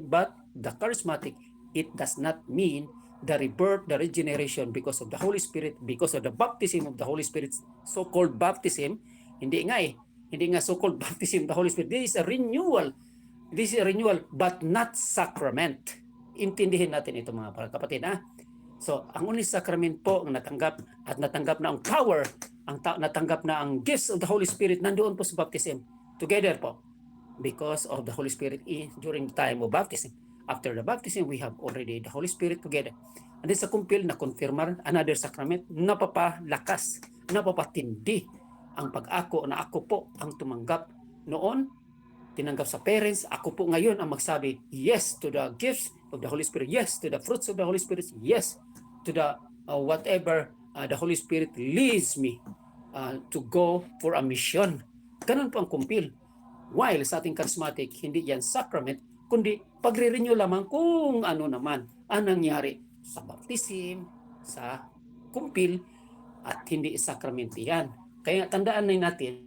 but the charismatic, it does not mean the rebirth, the regeneration because of the Holy Spirit, because of the baptism of the Holy Spirit, so-called baptism. Hindi nga eh. Hindi nga so-called baptism of the Holy Spirit. This is a renewal. This is a renewal, but not sacrament. Intindihin natin ito mga kapatid. So, ang only sacrament po ang natanggap at natanggap na ang power, natanggap na ang gifts of the Holy Spirit nandoon po sa baptism. Together po. Because of the Holy Spirit during the time of baptism. After the baptism, we have already the Holy Spirit together. And then sa kumpil, na-confirmar another sacrament, napapalakas, napapatindi ang pag-ako na ako po ang tumanggap noon, tinanggap sa parents, ako po ngayon ang magsabi, yes to the gifts of the Holy Spirit, yes to the fruits of the Holy Spirit, yes to the whatever the Holy Spirit leads me to go for a mission. Ganun po ang kumpil. While sa ating charismatic, hindi yan sacrament, kundi pagre-renew lamang kung ano naman ang nangyari sa baptism, sa kumpil, at hindi sacrament yan. Kaya tandaan na natin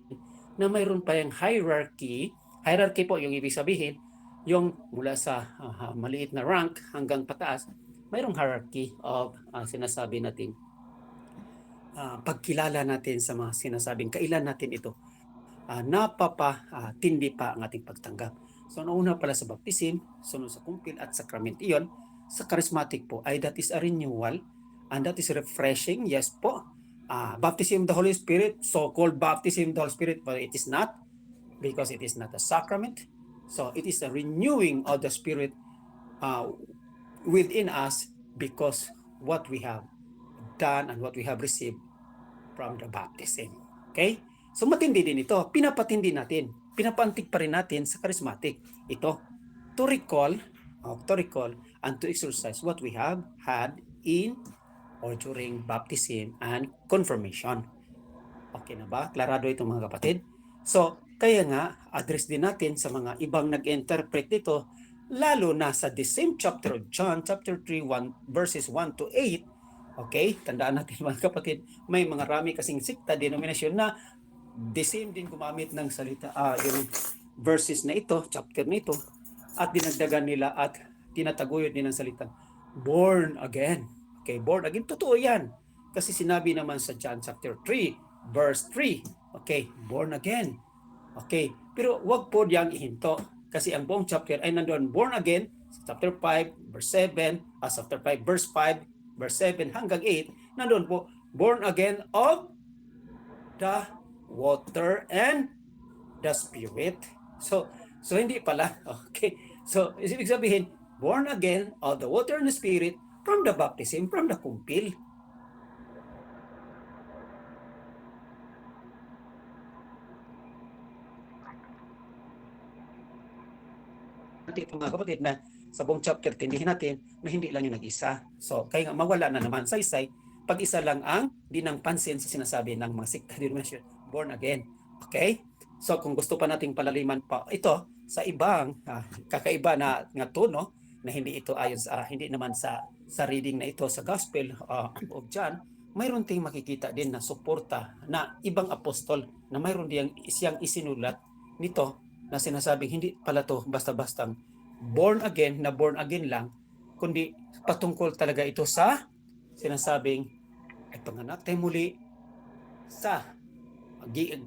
na mayroon pa yung hierarchy. Hierarchy po yung ibig sabihin, yung mula sa maliit na rank hanggang pataas, mayroong hierarchy of sinasabi natin pagkilala natin sa mga sinasabing kailan natin ito napapatindi pa ang ating pagtanggap. So nauna pala sa baptism, sunod sa kumpil at sacrament iyon. Sa charismatic po ay that is a renewal and that is refreshing. Yes po, baptism of the Holy Spirit, so-called baptism of the Holy Spirit, but it is not because it is not a sacrament. So it is a renewing of the Spirit within us because what we have done and what we have received from the baptism. Okay? So matindi din ito. Pinapatindi natin. Pinapantig pa rin natin sa charismatic. Ito, to recall and to exercise what we have had in or during baptism and confirmation. Okay na ba? Klarado ito mga kapatid? So, kaya nga, address din natin sa mga ibang nag-interpret dito, lalo na sa the same chapter of John, chapter 3, verses 1 to 8. Okay? Tandaan natin mga kapatid, may mga rami kasing sikta, denominasyon na the same din gumamit ng salita, yung verses na ito, chapter na ito, at dinagdagan nila at tinataguyod din ng salita, born again. Okay, born again. Totoo yan. Kasi sinabi naman sa John chapter 3, verse 3, okay, born again. Okay, pero wag po diyang ihinto. Kasi ang buong chapter ay nandoon, born again, chapter 5, verse 7, chapter 5, verse 5, verse 7 hanggang 8, nandoon po, born again of the water and the Spirit. So hindi pala. Okay. So, ibig sabihin, born again of the water and the Spirit from the baptism, from the kumpil. Ito mga kapatid na sa buong chapter, tindihin natin na hindi lang yung nag-isa. So, kaya nga mawala na naman saysay pag isa lang ang di nang pansin sa sinasabi ng mga sikta denomination, born again. Okay? So, kung gusto pa nating palaliman pa ito sa ibang kakaiba na nga tono na hindi ito ayon sa hindi naman sa reading na ito sa Gospel of John, mayroon tayong makikita din na suporta na ibang apostol na mayroon diyang siyang isinulat nito na sinasabing hindi pala to basta-bastang born again na born again lang, kundi patungkol talaga ito sa sinasabing ay panganak tayo muli sa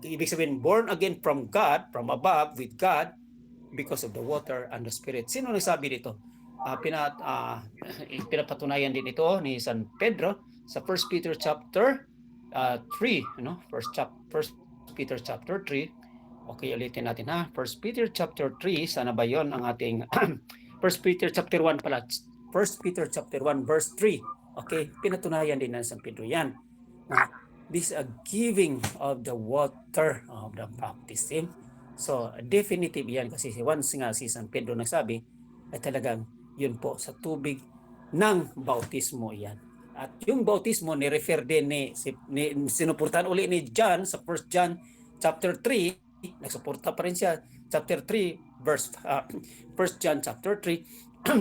ibig sabihin born again from God, from above with God because of the water and the Spirit. Sino nagsabi dito? Pinapatunayan din ito ni San Pedro sa 1 Peter chapter 3, First Peter chapter 3. Okay, ulitin natin ha. 1 Peter chapter 3, sana ba 'yon ang ating 1 Peter chapter 1 pala. 1 Peter chapter 1 verse 3. Okay, pinatunayan din ng San Pedro yan. This is a giving of the water of the baptism. So, definitive yan kasi once nga si San Pedro nagsabi, ay talagang yun po sa tubig ng bautismo yan. At yung bautismo ni-refer din ni sinuportahan uli ni John sa 1 John chapter 3, nagsuporta pa rin siya, chapter 3, verse 1 John chapter 3.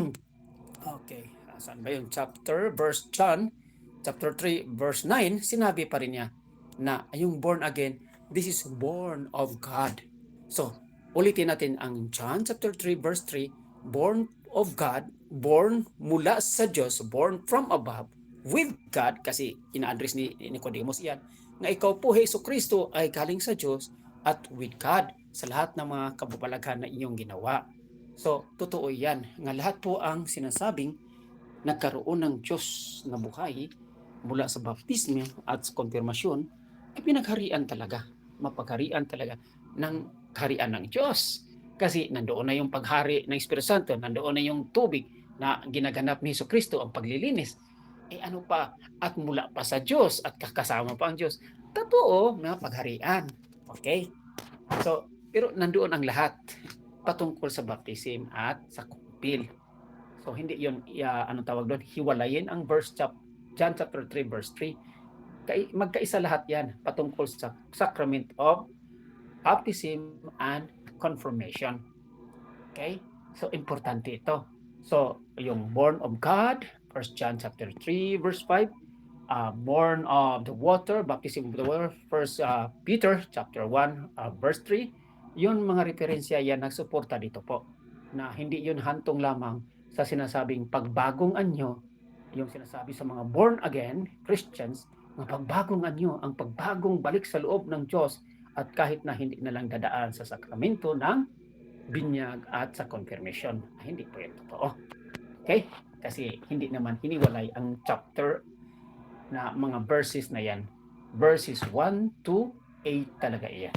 Okay, saan ba yung chapter? Verse John, chapter 3, verse 9, sinabi pa rin niya na yung born again, this is born of God. So, ulitin natin ang John chapter 3, verse 3, born of God, born mula sa Diyos, born from above, with God, kasi ina-address ni Nicodemus yan, na ikaw po, Hesus Kristo, ay galing sa Diyos at with God sa lahat ng mga kababalaghan na inyong ginawa. So, totoo yan, nga lahat po ang sinasabing nagkaroon ng Diyos na buhay mula sa baptismo at sa konfirmasyon ay pinagharian talaga, mapagharian talaga ng kaharian ng Diyos. Kasi nandoon na yung paghari ng Espiritu Santo, nandoon na yung tubig na ginaganap ni Hesus Kristo, ang paglilinis. Ano pa, at mula pa sa Diyos at kakasama pa ang Diyos. Totoo na pagharian. Okay? So, pero nandoon ang lahat patungkol sa baptism at sa kumpil. So, hindi yun, anong tawag doon, hiwalayin ang John chapter 3, verse 3. Magkaisa lahat yan patungkol sa sacrament of baptism and confirmation. Okay? So, importante ito. So, yung born of God, 1 John chapter 3, verse 5, born of the water, baptism of the water, 1 Peter chapter 1, verse 3, yun mga referensya yan nagsuporta dito po. Na hindi yun hantong lamang sa sinasabing pagbagong anyo, yung sinasabi sa mga born again Christians, ang pagbagong anyo, ang pagbagong balik sa loob ng Diyos, at kahit na hindi na lang dadaan sa sakramento ng binyag at sa confirmation. Hindi po yan totoo. Okay? Kasi hindi naman hiniwalay ang chapter na mga verses na yan. Verses 1 to 8 talaga iyan.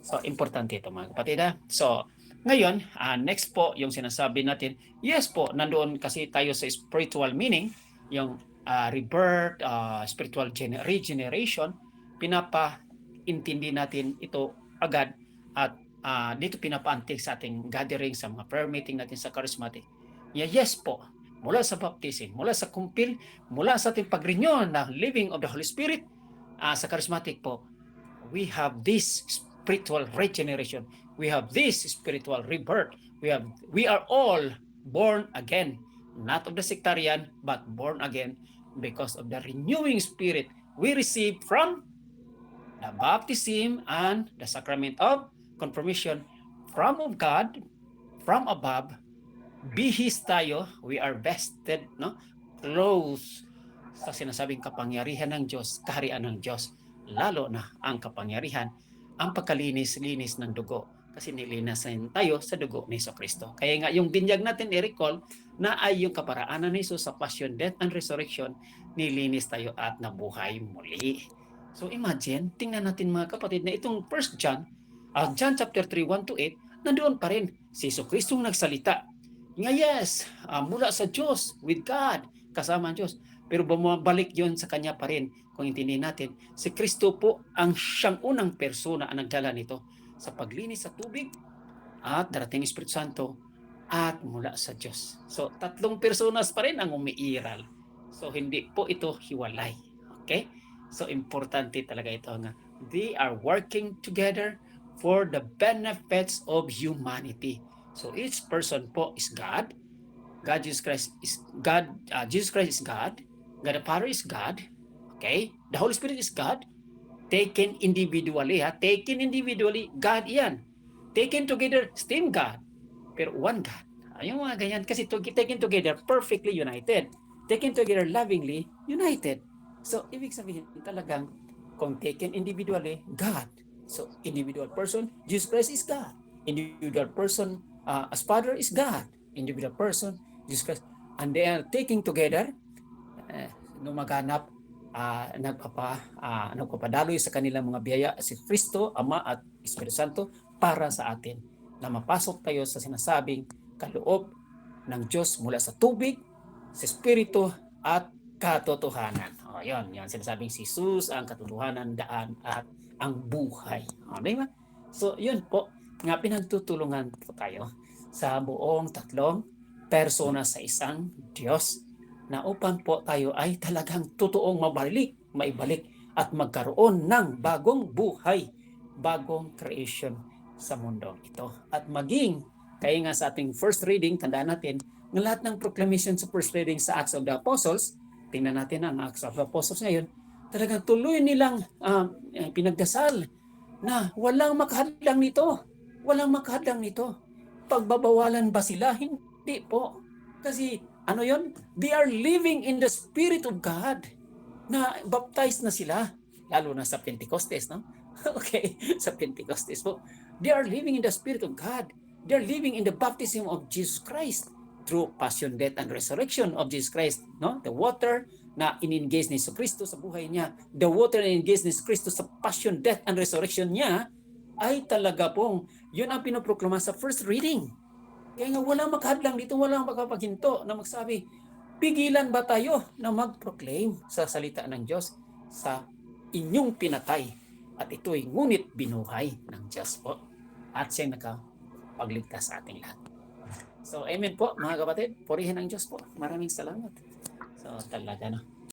So, importante ito mga kapatid. So, ngayon, next po, yung sinasabi natin, yes po, nandoon kasi tayo sa spiritual meaning, yung rebirth, spiritual regeneration, pinapaintindi natin ito agad at dito pinapaantig sa ating gathering, sa mga prayer meeting natin sa charismatic. Yes po, mula sa baptism, mula sa kumpil, mula sa ating pag-renew na living of the Holy Spirit, sa charismatic po, we have this spiritual regeneration. We have this spiritual rebirth. We are all born again, not of the sectarian, but born again because of the renewing spirit we receive from the baptism and the sacrament of confirmation from of God, from above. Bihis tayo, we are vested, no? Close sa sinasabing kapangyarihan ng Diyos, kaharian ng Diyos, lalo na ang kapangyarihan, ang pagkalinis-linis ng dugo. Kasi nilinasan tayo sa dugo ni Hesus Kristo. Kaya nga yung binyag natin i-recall na ay yung kaparaanan ni Jesus sa passion, death, and resurrection, nilinis tayo at nabuhay muli. So imagine, tingnan natin mga kapatid na itong 1 John, John chapter 3, 1 to 8, nandoon pa rin si Hesus Kristo nagsalita. Nga yes, mula sa Diyos, with God, kasama ang Diyos. Pero bumabalik yon sa Kanya pa rin. Kung intindihin natin, si Kristo po ang siyang unang persona ang nagdala nito sa paglinis sa tubig at darating Espiritu Santo at mula sa Diyos. So, tatlong personas pa rin ang umiiral. So, hindi po ito hiwalay. Okay? So, importante talaga ito nga. They are working together for the benefits of humanity. So, each person po is God. God, Jesus Christ is God. Jesus Christ is God. God the Father is God. Okay? The Holy Spirit is God. Taken individually, Taken individually, God yan. Taken together, still God. Pero one God. Yung mga ganyan. Kasi taken together, perfectly united. Taken together, lovingly united. So, ibig sabihin talagang, kung taken individually, God. So, individual person, Jesus Christ is God. Individual person, as Father is God. Individual person, Jesus Christ. And they are taking together, nung maghanap, nagpapadaloy sa kanilang mga biyaya si Kristo, Ama at Espiritu Santo para sa atin na mapasok tayo sa sinasabing kaloob ng Diyos mula sa tubig, sa Espiritu at katotohanan. Yan sinasabing si Jesus ang katotohanan, daan at ang buhay. Diba? So yun po, nga pinagtutulungan po tayo sa buong tatlong persona sa isang Diyos na upang po tayo ay talagang totoong maibalik at magkaroon ng bagong buhay, bagong creation sa mundo ito. At maging, kaya nga sa ating first reading, tandaan natin, ng lahat ng proclamation sa first reading sa Acts of the Apostles, tingnan natin ang Acts of the Apostles ngayon, talagang tuloy nilang pinagdasal na walang makahadlang nito. Walang makahadlang nito. Pagbabawalan ba sila? Hindi po. Kasi ano yon? They are living in the Spirit of God. Na baptized na sila. Lalo na sa Pentecostes, no? Okay, sa Pentecostes po. They are living in the Spirit of God. They are living in the baptism of Jesus Christ through passion, death, and resurrection of Jesus Christ. No? The water na in-engage ni Kristo sa buhay niya, the water na in-engage ni Kristo sa passion, death, and resurrection niya, ay talaga pong, yun ang pinoproklama sa first reading. Kaya nga walang maghadlang dito, walang makapaghinto na magsabi, pigilan ba tayo na mag-proclaim sa salita ng Diyos sa inyong pinatay at ito'y ngunit binuhay ng Diyos po. At siya'y nakapagligtas sa ating lahat. So, amen po mga kapatid. Purihin ang Diyos po. Maraming salamat. So, talaga na.